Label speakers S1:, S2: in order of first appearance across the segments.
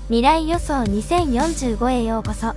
S1: 未来予想2045へようこそ。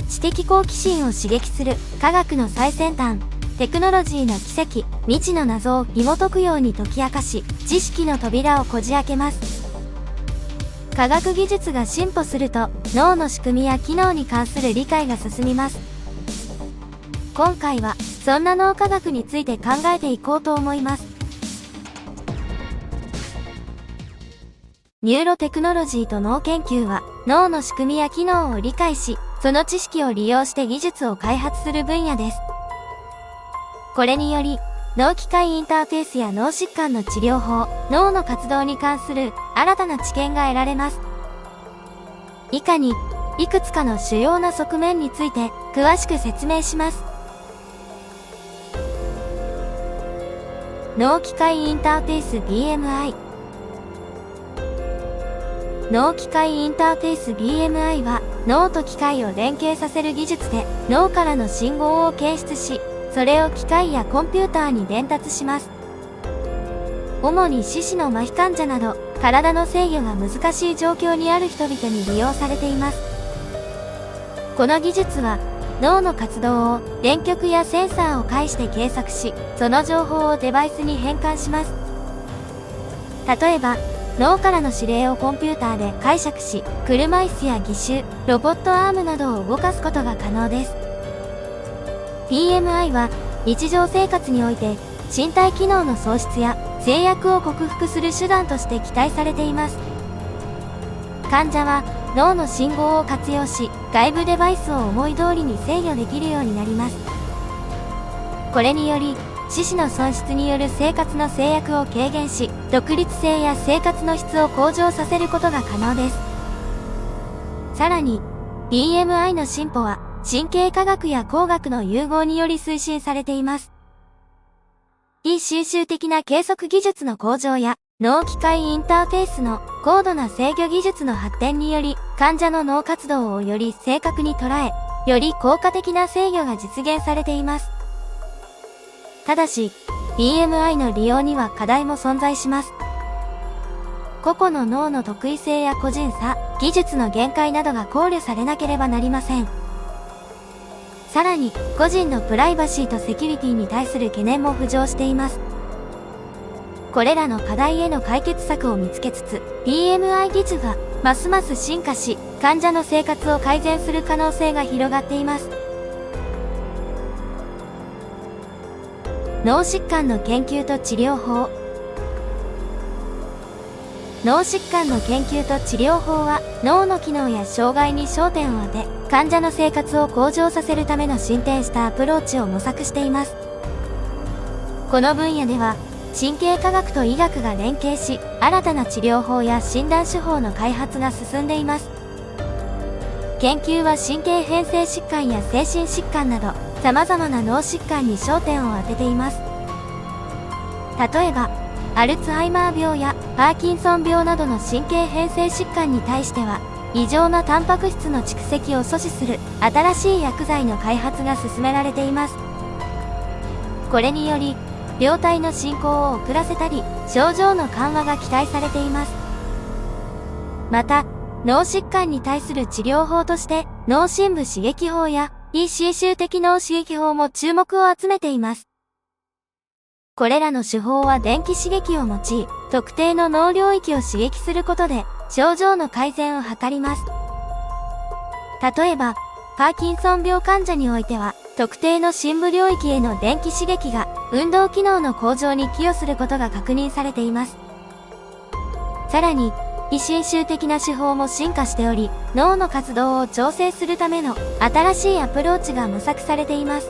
S1: 知的好奇心を刺激する科学の最先端、テクノロジーの奇跡、未知の謎を紐解くように解き明かし、知識の扉をこじ開けます。科学技術が進歩すると、脳の仕組みや機能に関する理解が進みます。今回は、そんな脳科学について考えていこうと思います。ニューロテクノロジーと脳研究は、脳の仕組みや機能を理解し、その知識を利用して技術を開発する分野です。これにより、脳機械インターフェースや脳疾患の治療法、脳の活動に関する新たな知見が得られます。以下に、いくつかの主要な側面について詳しく説明します。脳機械インターフェース BMI。脳機械インターフェース BMI は脳と機械を連携させる技術で脳からの信号を検出し、それを機械やコンピューターに伝達します。主に四肢の麻痺患者など体の制御が難しい状況にある人々に利用されています。この技術は脳の活動を電極やセンサーを介して計測し、その情報をデバイスに変換します。例えば、脳からの指令をコンピューターで解釈し、車椅子や義手、ロボットアームなどを動かすことが可能です。BMI は日常生活において身体機能の喪失や制約を克服する手段として期待されています。患者は脳の信号を活用し、外部デバイスを思い通りに制御できるようになります。これにより、四肢の損失による生活の制約を軽減し、独立性や生活の質を向上させることが可能です。さらに、BMI の進歩は、神経科学や工学の融合により推進されています。非収集的な計測技術の向上や、脳機械インターフェースの高度な制御技術の発展により、患者の脳活動をより正確に捉え、より効果的な制御が実現されています。ただし、BMI の利用には課題も存在します。個々の脳の特異性や個人差、技術の限界などが考慮されなければなりません。さらに、個人のプライバシーとセキュリティに対する懸念も浮上しています。これらの課題への解決策を見つけつつ、BMI 技術がますます進化し、患者の生活を改善する可能性が広がっています。脳疾患の研究と治療法。脳疾患の研究と治療法は脳の機能や障害に焦点を当て、患者の生活を向上させるための進展したアプローチを模索しています。この分野では神経科学と医学が連携し、新たな治療法や診断手法の開発が進んでいます。研究は神経変性疾患や精神疾患など様々な脳疾患に焦点を当てています。例えば、アルツハイマー病やパーキンソン病などの神経変性疾患に対しては、異常なタンパク質の蓄積を阻止する新しい薬剤の開発が進められています。これにより、病態の進行を遅らせたり、症状の緩和が期待されています。また、脳疾患に対する治療法として、脳深部刺激法や非侵襲的脳刺激法も注目を集めています。これらの手法は電気刺激を用い、特定の脳領域を刺激することで、症状の改善を図ります。例えば、パーキンソン病患者においては、特定の深部領域への電気刺激が運動機能の向上に寄与することが確認されています。さらに、非侵襲的な手法も進化しており、脳の活動を調整するための新しいアプローチが模索されています。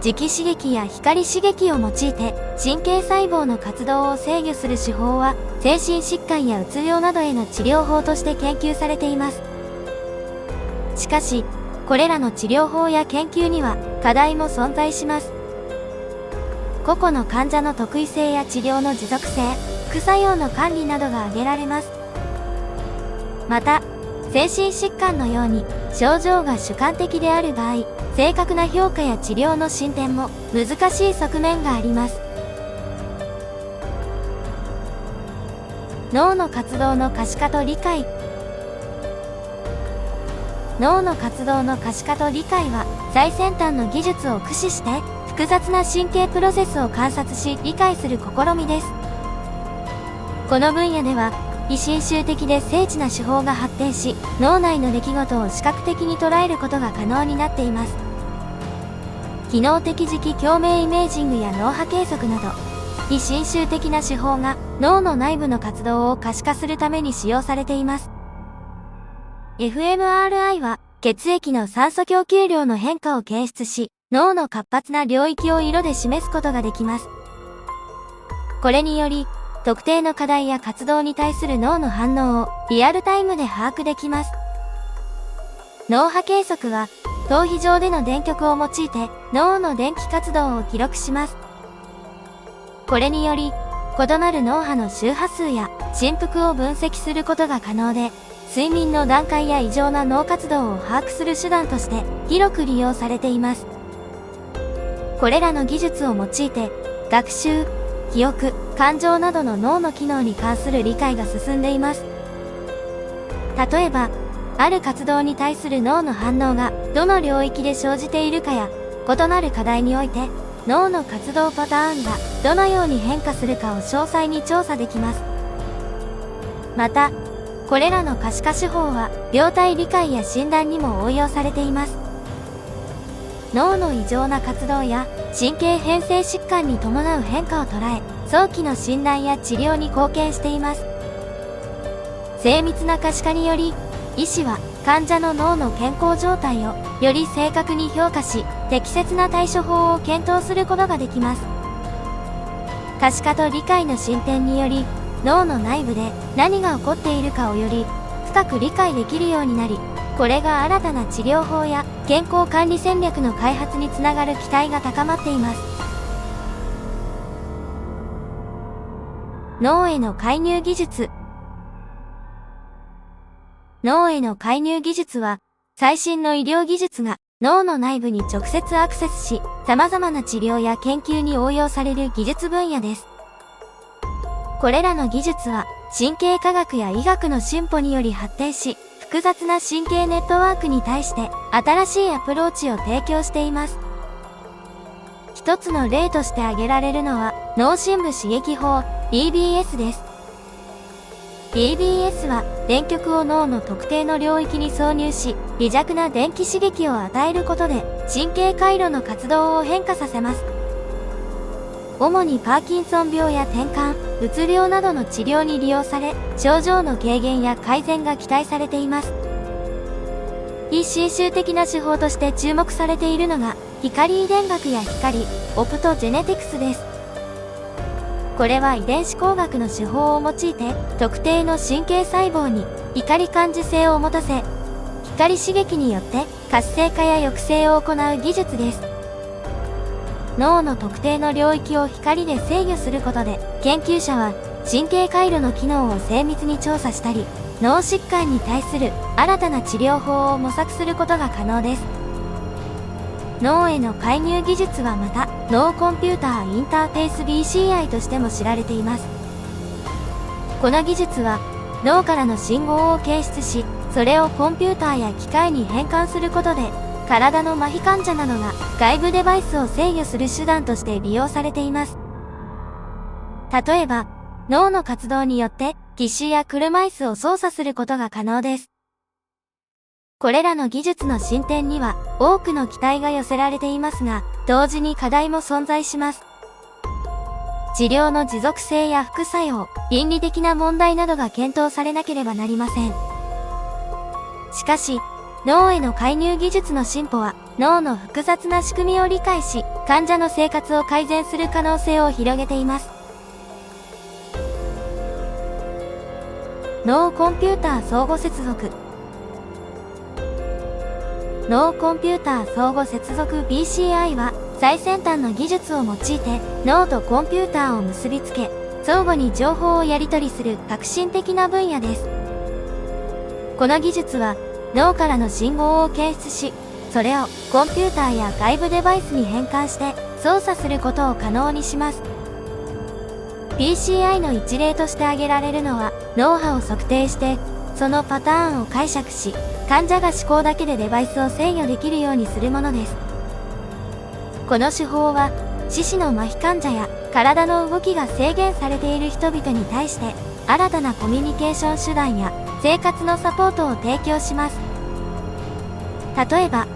S1: 磁気刺激や光刺激を用いて神経細胞の活動を制御する手法は、精神疾患やうつ病などへの治療法として研究されています。しかし、これらの治療法や研究には課題も存在します。個々の患者の特異性や治療の持続性、副作用の管理などが挙げられます。また、精神疾患のように症状が主観的である場合、正確な評価や治療の進展も難しい側面があります。脳の活動の可視化と理解。脳の活動の可視化と理解は、最先端の技術を駆使して、複雑な神経プロセスを観察し理解する試みです。この分野では、非侵襲的で精緻な手法が発展し、脳内の出来事を視覚的に捉えることが可能になっています。機能的磁気共鳴イメージングや脳波計測など、非侵襲的な手法が脳の内部の活動を可視化するために使用されています。fMRI は血液の酸素供給量の変化を検出し、脳の活発な領域を色で示すことができます。これにより、特定の課題や活動に対する脳の反応をリアルタイムで把握できます。脳波計測は、頭皮上での電極を用いて脳の電気活動を記録します。これにより、異なる脳波の周波数や振幅を分析することが可能で、睡眠の段階や異常な脳活動を把握する手段として広く利用されています。これらの技術を用いて、学習、記憶、感情などの脳の機能に関する理解が進んでいます。例えば、ある活動に対する脳の反応がどの領域で生じているかや、異なる課題において脳の活動パターンがどのように変化するかを詳細に調査できます。また、これらの可視化手法は病態理解や診断にも応用されています。脳の異常な活動や神経変性疾患に伴う変化を捉え、早期の診断や治療に貢献しています。精密な可視化により、医師は患者の脳の健康状態をより正確に評価し、適切な対処法を検討することができます。可視化と理解の進展により、脳の内部で何が起こっているかをより深く理解できるようになり、これが新たな治療法や健康管理戦略の開発につながる期待が高まっています。脳への介入技術。脳への介入技術は、最新の医療技術が脳の内部に直接アクセスし、様々な治療や研究に応用される技術分野です。これらの技術は、神経科学や医学の進歩により発展し、複雑な神経ネットワークに対して新しいアプローチを提供しています。一つの例として挙げられるのは、脳深部刺激法 DBS です。DBS は電極を脳の特定の領域に挿入し、微弱な電気刺激を与えることで神経回路の活動を変化させます。主にパーキンソン病や転換、うつ病などの治療に利用され、症状の軽減や改善が期待されています。非侵襲的な手法として注目されているのが、光遺伝学や光、オプトジェネティクスです。これは遺伝子工学の手法を用いて、特定の神経細胞に光感受性を持たせ、光刺激によって活性化や抑制を行う技術です。脳の特定の領域を光で制御することで、研究者は神経回路の機能を精密に調査したり、脳疾患に対する新たな治療法を模索することが可能です。脳への介入技術はまた、脳コンピューターインターフェース BCI としても知られています。この技術は、脳からの信号を検出し、それをコンピューターや機械に変換することで、体の麻痺患者などが外部デバイスを制御する手段として利用されています。例えば、脳の活動によって義手や車椅子を操作することが可能です。これらの技術の進展には多くの期待が寄せられていますが、同時に課題も存在します。治療の持続性や副作用、倫理的な問題などが検討されなければなりません。しかし、脳への介入技術の進歩は、脳の複雑な仕組みを理解し、患者の生活を改善する可能性を広げています。脳コンピューター相互接続。脳コンピューター相互接続 BCI は、最先端の技術を用いて、脳とコンピューターを結びつけ、相互に情報をやり取りする革新的な分野です。この技術は、脳からの信号を検出し、それをコンピューターや外部デバイスに変換して操作することを可能にします。PCI の一例として挙げられるのは、脳波を測定して、そのパターンを解釈し、患者が思考だけでデバイスを制御できるようにするものです。この手法は、四肢の麻痺患者や体の動きが制限されている人々に対して、新たなコミュニケーション手段や生活のサポートを提供します。例えば、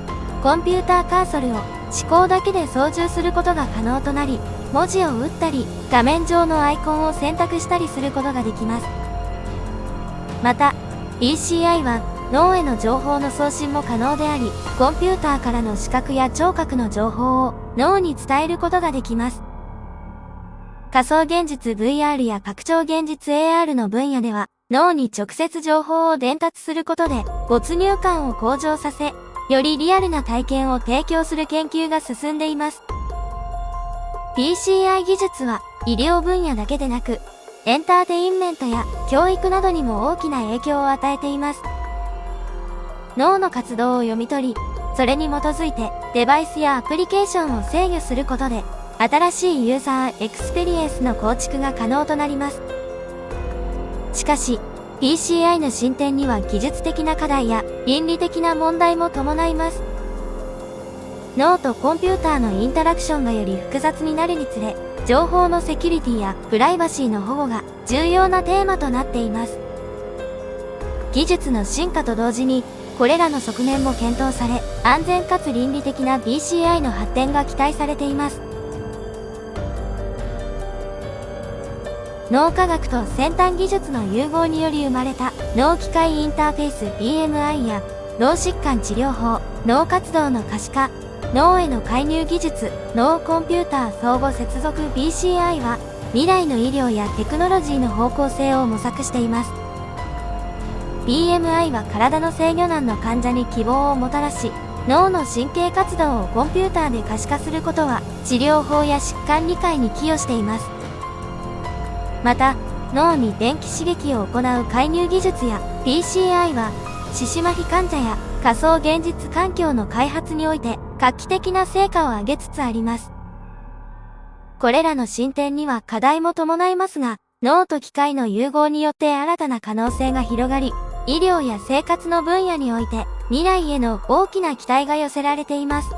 S1: コンピューターカーソルを思考だけで操縦することが可能となり、文字を打ったり、画面上のアイコンを選択したりすることができます。また、PCI は脳への情報の送信も可能であり、コンピューターからの視覚や聴覚の情報を脳に伝えることができます。仮想現実 VR や拡張現実 AR の分野では、脳に直接情報を伝達することで没入感を向上させ、よりリアルな体験を提供する研究が進んでいます。PCI 技術は医療分野だけでなく、エンターテインメントや教育などにも大きな影響を与えています。脳の活動を読み取り、それに基づいてデバイスやアプリケーションを制御することで、新しいユーザーエクスペリエンスの構築が可能となります。しかし、PCI の進展には技術的な課題や倫理的な問題も伴います。脳とコンピューターのインタラクションがより複雑になるにつれ、情報のセキュリティやプライバシーの保護が重要なテーマとなっています。技術の進化と同時に、これらの側面も検討され、安全かつ倫理的な PCI の発展が期待されています。脳科学と先端技術の融合により生まれた脳機械インターフェース BMI や脳疾患治療法、脳活動の可視化、脳への介入技術、脳コンピューター相互接続 PCI は未来の医療やテクノロジーの方向性を模索しています。BMI は体の制御難の患者に希望をもたらし、脳の神経活動をコンピューターで可視化することは治療法や疾患理解に寄与しています。また、脳に電気刺激を行う介入技術や PCI は、四肢麻痺患者や仮想現実環境の開発において画期的な成果を上げつつあります。これらの進展には課題も伴いますが、脳と機械の融合によって新たな可能性が広がり、医療や生活の分野において未来への大きな期待が寄せられています。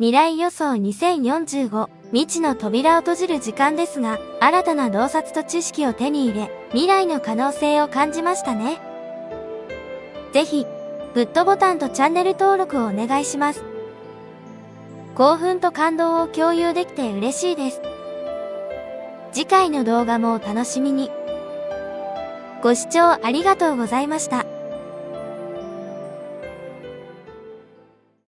S1: 未来予想2045、未知の扉を閉じる時間ですが、新たな洞察と知識を手に入れ、未来の可能性を感じましたね。ぜひ、グッドボタンとチャンネル登録をお願いします。興奮と感動を共有できて嬉しいです。次回の動画もお楽しみに。ご視聴ありがとうございました。